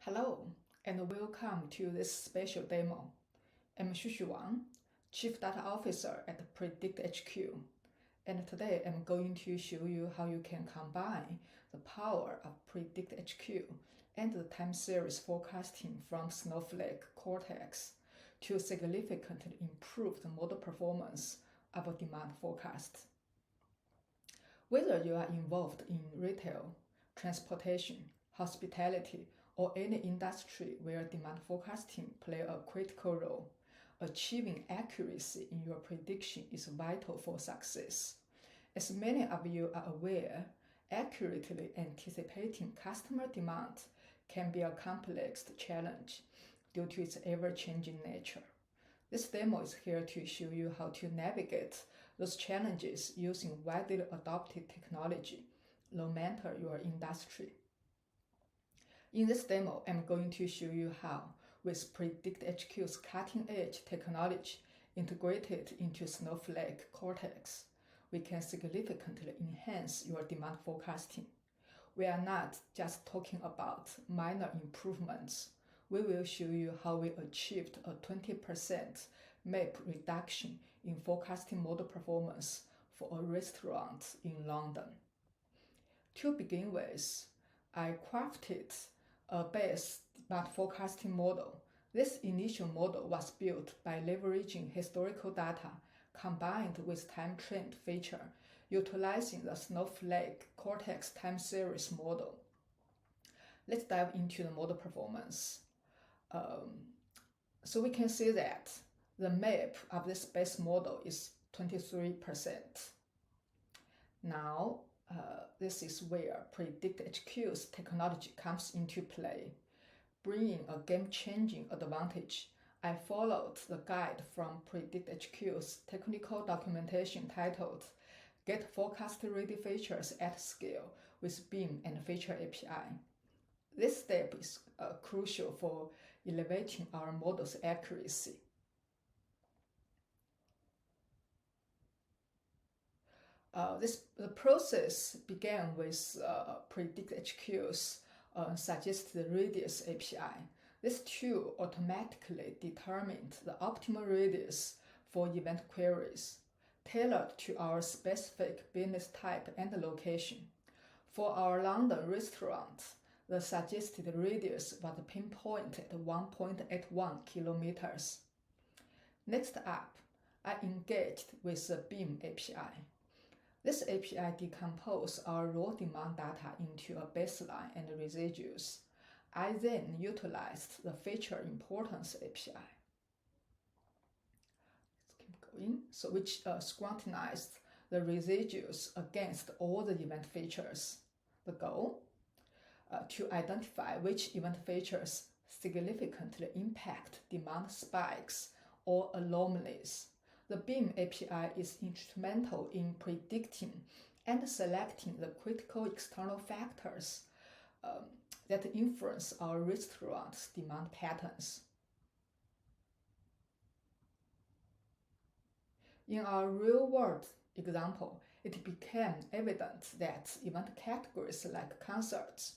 Hello, and welcome to this special demo. I'm Xuxu Wang, Chief Data Officer at PredictHQ, and today I'm going to show you how you can combine the power of PredictHQ and the time series forecasting from Snowflake Cortex to significantly improve the model performance of a demand forecast. Whether you are involved in retail, transportation, hospitality, or any industry where demand forecasting play a critical role, achieving accuracy in your prediction is vital for success. As many of you are aware, accurately anticipating customer demand can be a complex challenge due to its ever-changing nature. This demo is here to show you how to navigate those challenges using widely adopted technology, no matter your industry. In this demo, I'm going to show you how, with PredictHQ's cutting-edge technology integrated into Snowflake Cortex, we can significantly enhance your demand forecasting. We are not just talking about minor improvements. We will show you how we achieved a 20% MAP reduction in forecasting model performance for a restaurant in London. To begin with, I crafted a base demand forecasting model. This initial model was built by leveraging historical data combined with time trend feature, utilizing the Snowflake Cortex time series model. Let's dive into the model performance. So we can see that the MAP of this base model is 23%. Now, this is where PredictHQ's technology comes into play, bringing a game-changing advantage. I followed the guide from PredictHQ's technical documentation titled "Get Forecast-Ready Features at Scale with BIM and Feature API." This step is crucial for elevating our model's accuracy. The process began with PredictHQ's suggested radius API. This tool automatically determined the optimal radius for event queries, tailored to our specific business type and location. For our London restaurant, the suggested radius was pinpointed at 1.81 kilometers. Next up, I engaged with the BIM API. This API decomposes our raw demand data into a baseline and residuals. I then utilized the feature importance API. Let's keep going. So which scrutinized the residuals against all the event features. The goal? To identify which event features significantly impact demand spikes or anomalies. The BIM API is instrumental in predicting and selecting the critical external factors that influence our restaurant's demand patterns. In our real-world example, it became evident that event categories like concerts,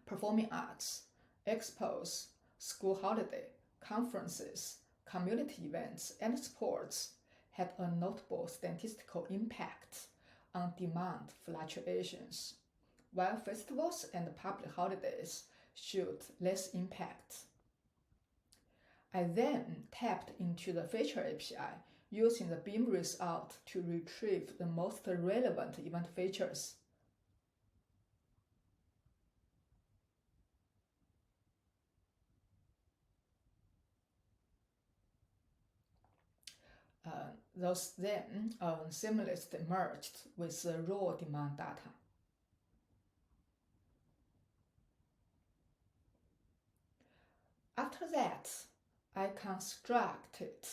performing arts, expos, school holiday, conferences, community events, and sports had a notable statistical impact on demand fluctuations, while festivals and public holidays showed less impact. I then tapped into the feature API using the BIM result to retrieve the most relevant event features. Those then seamlessly merged with the raw demand data. After that, I constructed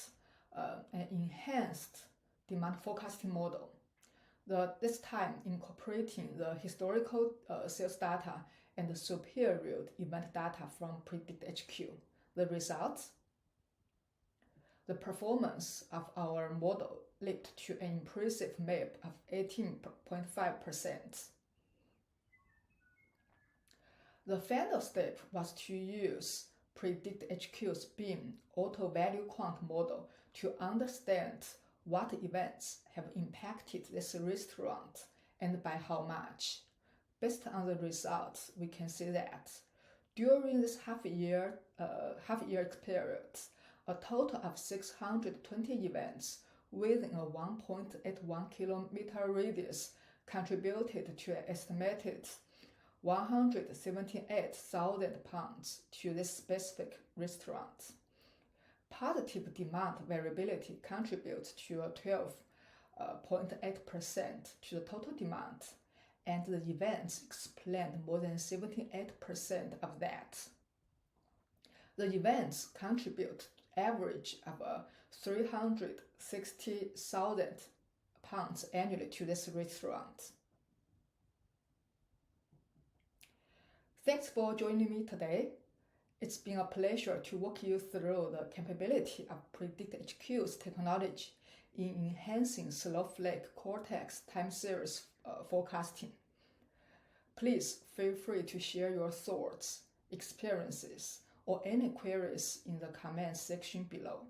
an enhanced demand forecasting model, this time incorporating the historical sales data and the superior event data from PredictHQ. The results? The performance of our model led to an impressive MAP of 18.5%. The final step was to use PredictHQ's BIM auto value quant model to understand what events have impacted this restaurant and by how much. Based on the results, we can see that during this half-year period, a total of 620 events within a 1.81 kilometer radius contributed to an estimated 178,000 pounds to this specific restaurant. Positive demand variability contributes to a 12.8% to the total demand, and the events explained more than 78% of that. The events contribute average of 360,000 pounds annually to this restaurant. Thanks for joining me today. It's been a pleasure to walk you through the capability of PredictHQ's technology in enhancing Snowflake Cortex time series forecasting. Please feel free to share your thoughts, experiences, or any queries in the comments section below.